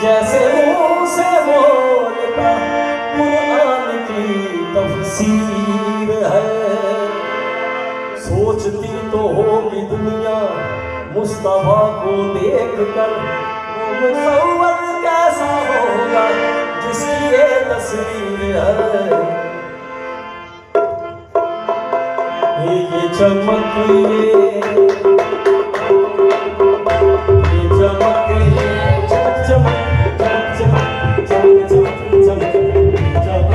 जैसे मुंह से बोलता कुरान की तफसीर है। सोचती तो होगी दुनिया मुस्तफा को देख कर वो मुसव्वर कैसा होगा जिसकी ये तस्वीर है। ये चमक ये चमक ये चमक चमक चमक चमक चमक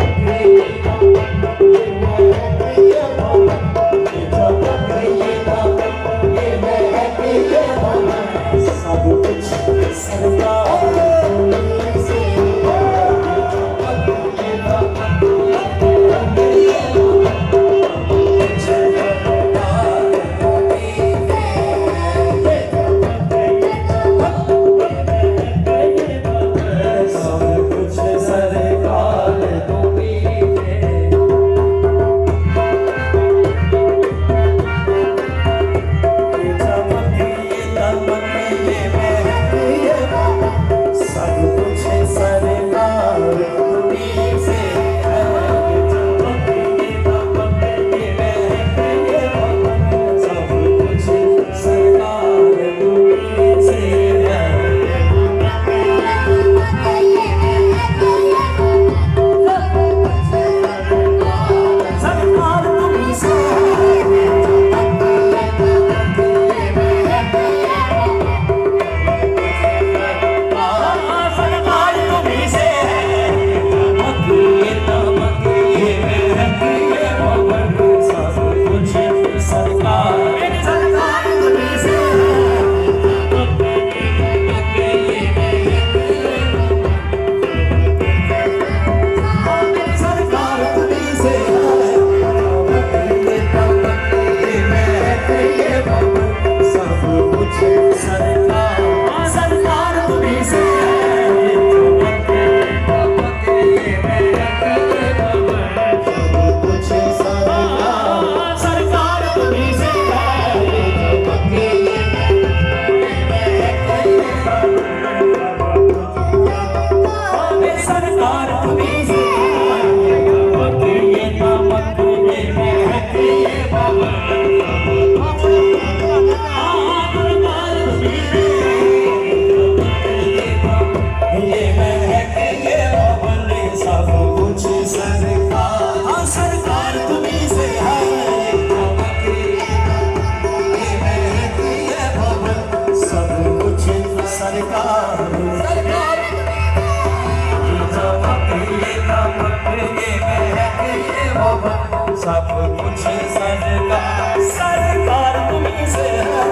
सब कुछ सरकार सरकार तुम्हीं से है।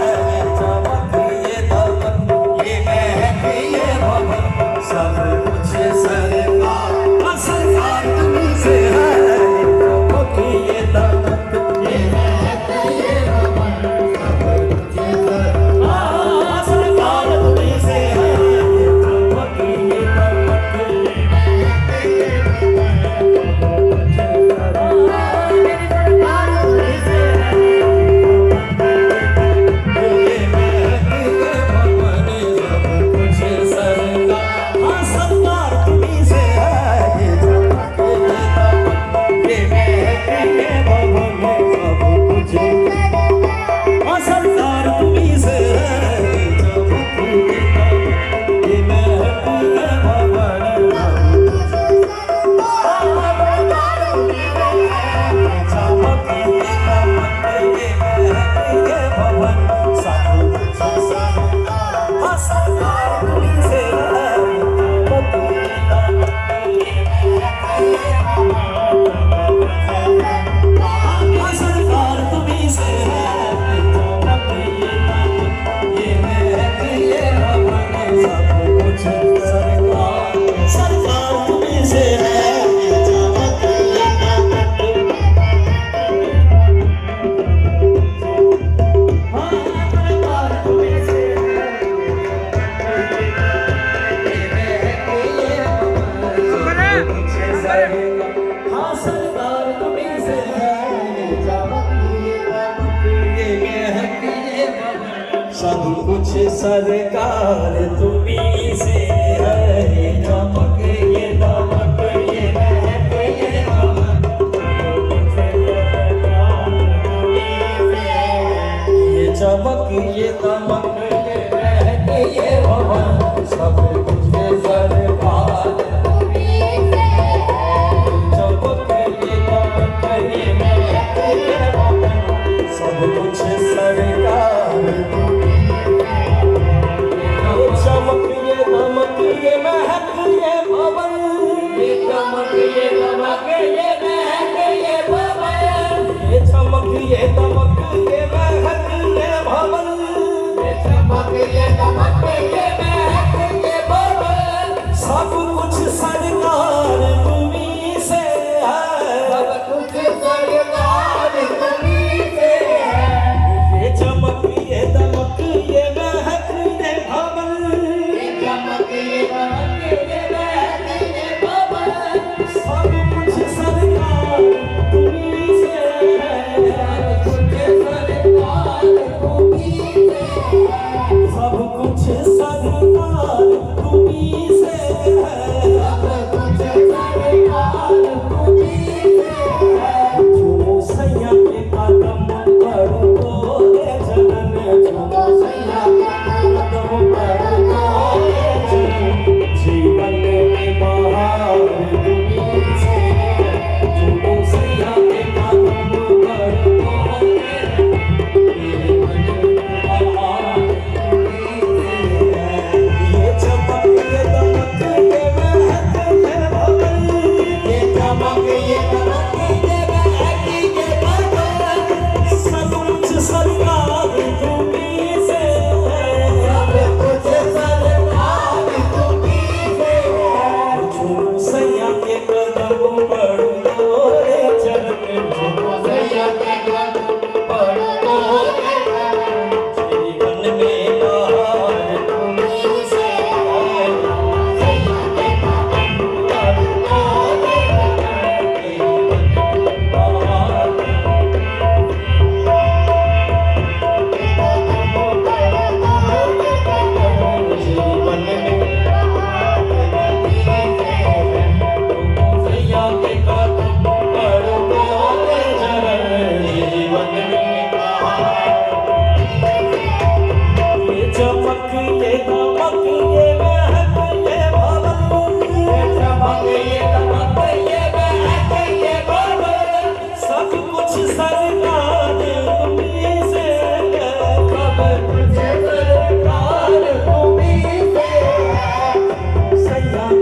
चमक ये दमक ये महक ये भवन सब कुछ सरकार सरकार तुम्हीं से है। चमक ये दमक ये महक ये भवन सब कुछ सरकार सरकार तुम्हीं से है। चमक ये दमक ये महक ये सब कुछ सरकार तुम्हीं से है।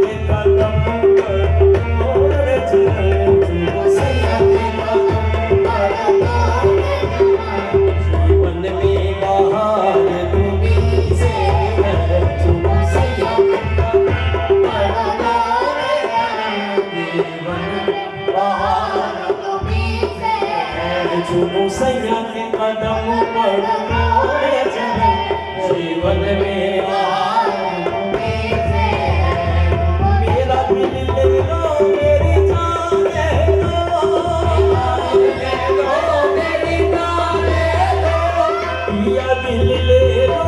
के कदम पर मोरे चरण चूमो सैया के कदम पर जीवन में बहार तुम्हीं से है चूमो सैया के कदम पर जीवन बहार तुम्हीं से है चूमो सैया के कदम पर मोरे चरण जीवन में बहार तुम्हीं से है मेरा दिल ले लो मेरी जान ले लो मेरी जान ले लो पिया दिल ले लो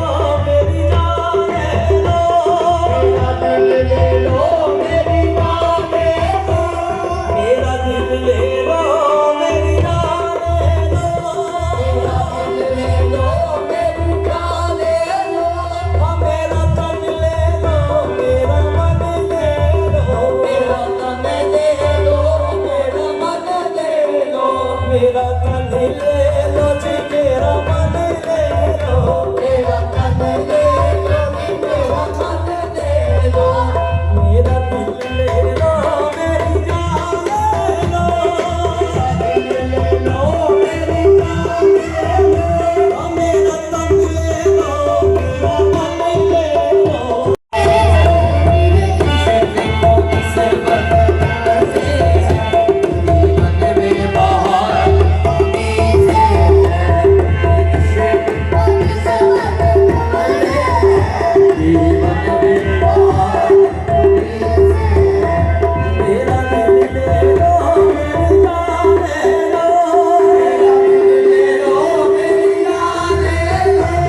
मेरी जान ले लो मेरा दिल ले लो मेरी जान ले लो मेरा दिल ले लो मेरी जान ले लो मेरा दिल ले लो मेरी जान ले लो मेरा तन ले लो मेरा मन ले लो मेरा तन ले लो मेरा मन ले लो मेरा तन ले लो जी मेरा मन ले लो मेरा तन ले लो जी मेरा मन ले लो मेरा दिल ले लो मेरी जान ले लो दिल ले लो मेरी जान ले लो मेरा तन ले लो मेरा मन ले लो मेरा दिल ले लो मेरी जान ले लो मेरा दिल ले लो मेरी जान ले लो मेरा दिल ले लो मेरी जान ले लो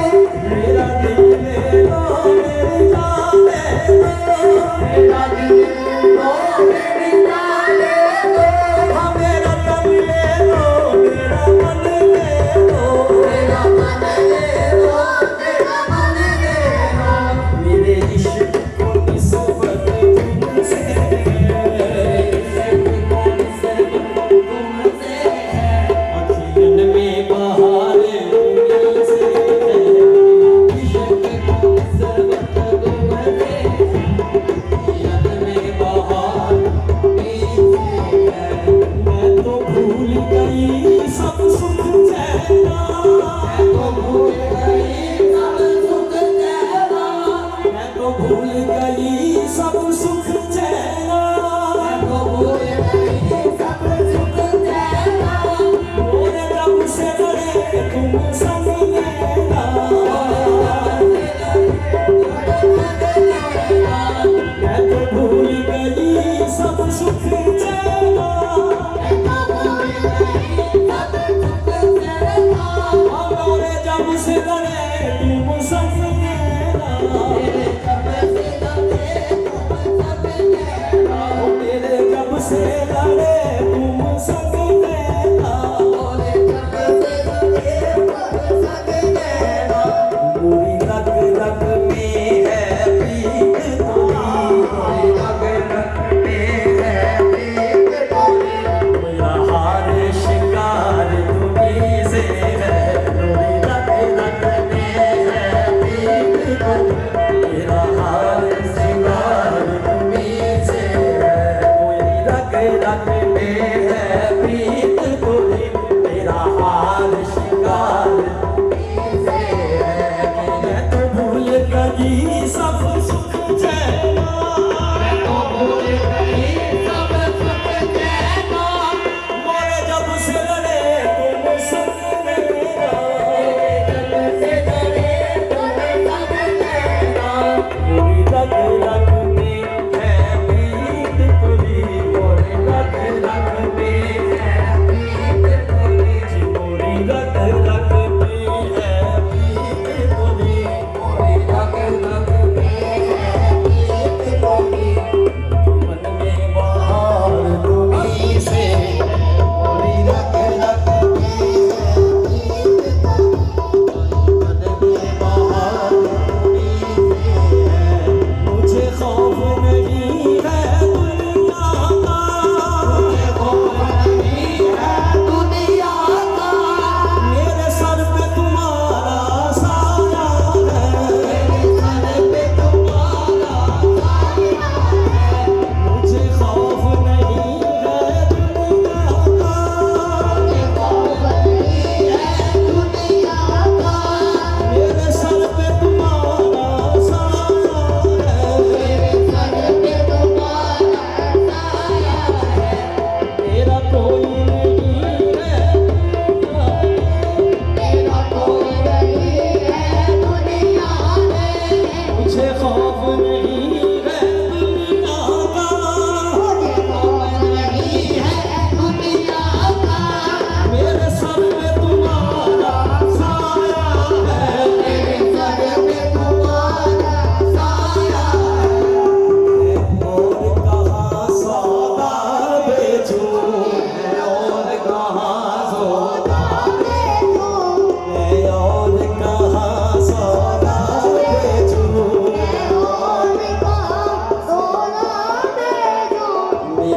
मेरा दिल ले लो मेरी जान ले लो मेरा तन ले लो मेरा मन ले लो मेरा मन ले लो मेरा मन ले लो मेरे इश्क को निस्बत तुमसे है अखियन में बहार तुम्हीं से है इश्क को निस्बत तुमसे है अखियन में बहार तुम्हीं से है मैं तो भूल गई सब सुख चैना मैं तो भूल गई सब सुख चैना मैं तो भूल गई सब सुख चैना मैं तो भूल गई सब सुख चैना मोरे रब से डरे तुम संग लेना मैं तो भूल गई सब सुख चैना मैं तो भूल गई सब सुख चैना मोरे जब से डरे तुम संग लेना मेरे जब से डरे तुम संग लेना पूरी रग रग में है प्रीत तुम्हीं रग रग में है प्रीत तुम्हीं मेरा हार शिकार तुम्हीं से है पूरी रग रग में है प्रीत तुम्हीं मेरा हार शिकार तुम्हीं से है कोई रग रग में है प्रीत तुम्हीं मेरा हार शिकार तुम्हीं से है मैं तो भूल गई सब सुख चैना मैं तो भूल गई सब सुख चैना मोरे जब से डरे तुम संग लेना जब से डरे तुम संग लेना पूरी रग रग में है प्रीत तुम्हीं मोरे रग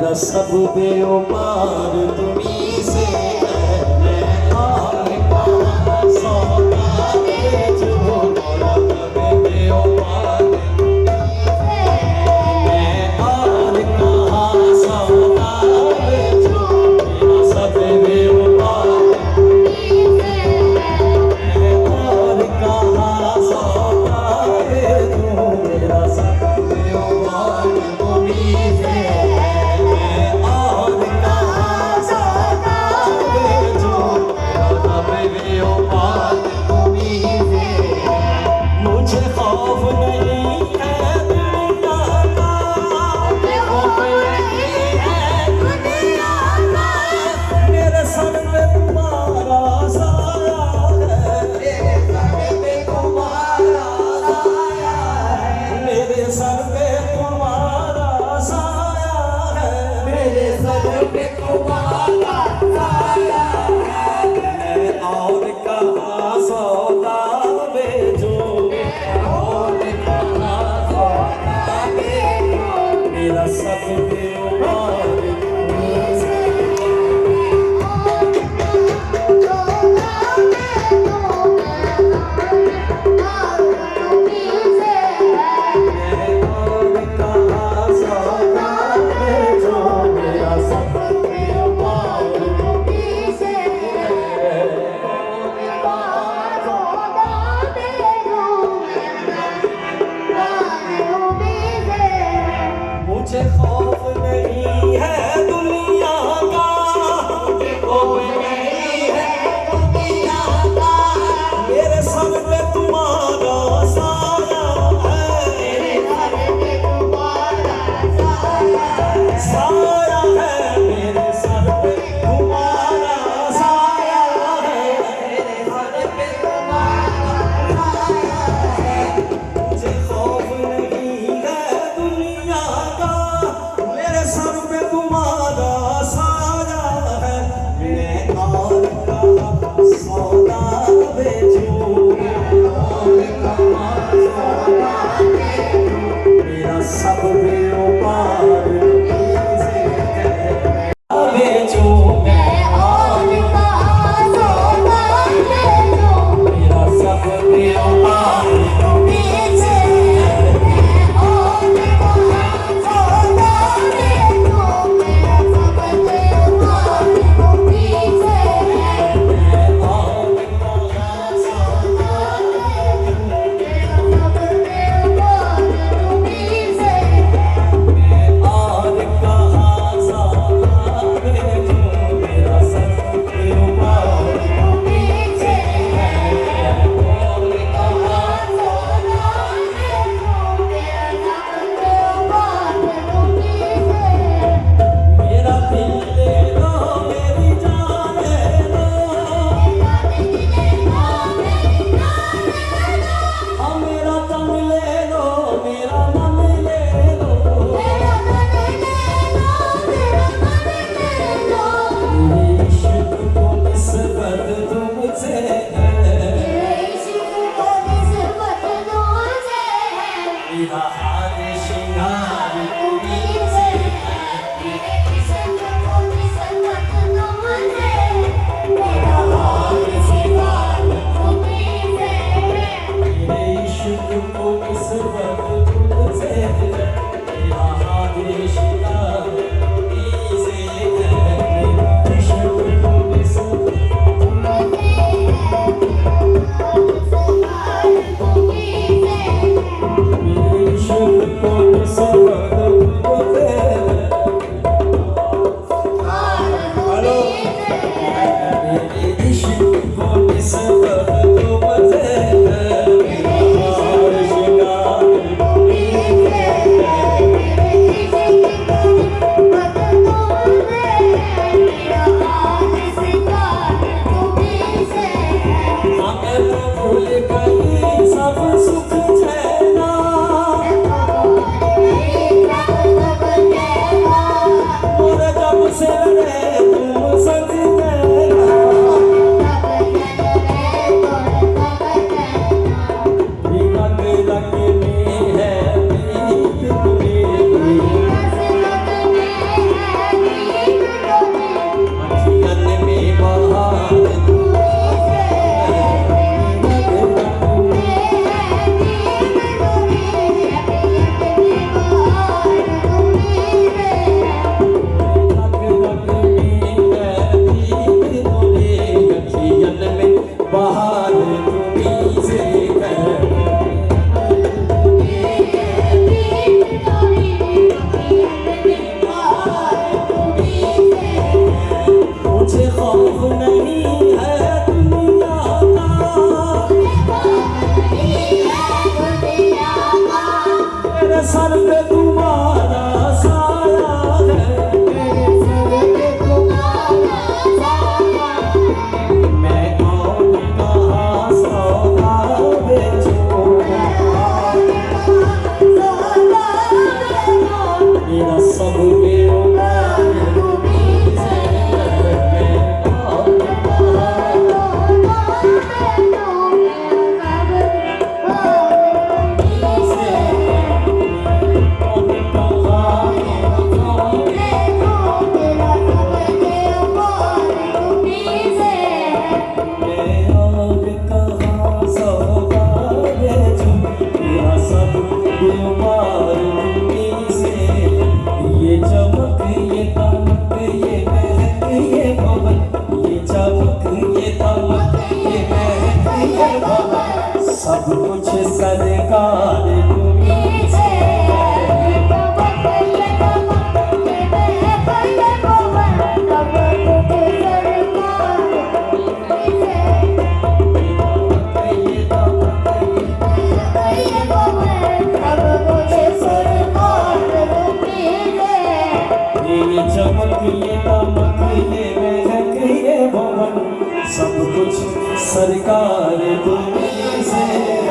मेरा सब बेओपार तुम्हीं से है। मैं हार का सौदा बेचूं, मेरा सब बेओपार मैं हार का सौदा बेचूं, मेरा सब बेओपार मैं हार का सौदा बेचूं, मेरा सब बेओपार तुम्हीं से है। मैं हार का सौदा बेचूं, मेरा सब बेओपार तुम्हीं से है। मुझे खौफ नहीं है दुनिया का, खौफ नहीं है दुनिया का, मेरे सर पे तुम्हारा साया है, मेरे सर पे तुम्हारा साया है, मेरे सर पे तुम्हारा साया है, मेरे सर पे तुम्हारा साया है। मैं और कहाँ सौदा बेचूं, और कहाँ सौदा बेचूं, मेरा सब बेओपार तुम्हीं से है। और कहाँ सौदा बेचूं, मेरा सब बेओपार तुम्हीं से है। मुझे खौफ नहीं है दुनिया का, मुझे खौफ नहीं है दुनिया का, मेरे सर पे तुम्हारा साया है, मेरे सर पे तुम्हारा साया है, मेरे सर पे तुम्हारा साया है, मेरे सर पे तुम्हारा साया है। मुझे खौफ नहीं है दुनिया का, मेरे सर पे खौफ नहीं है दुनिया का, मेरे सर पे तुम्हारा साया है, मैं कौन कहाँ सौदा बेचूं, मेरा सब बेईमान तुम्हीं से है, मैं कौन सब कुछ सरकार तुम्हीं से है, ये चमक ये दमक ये महक ये भवन, सब कुछ सरकार तुम्हीं से है।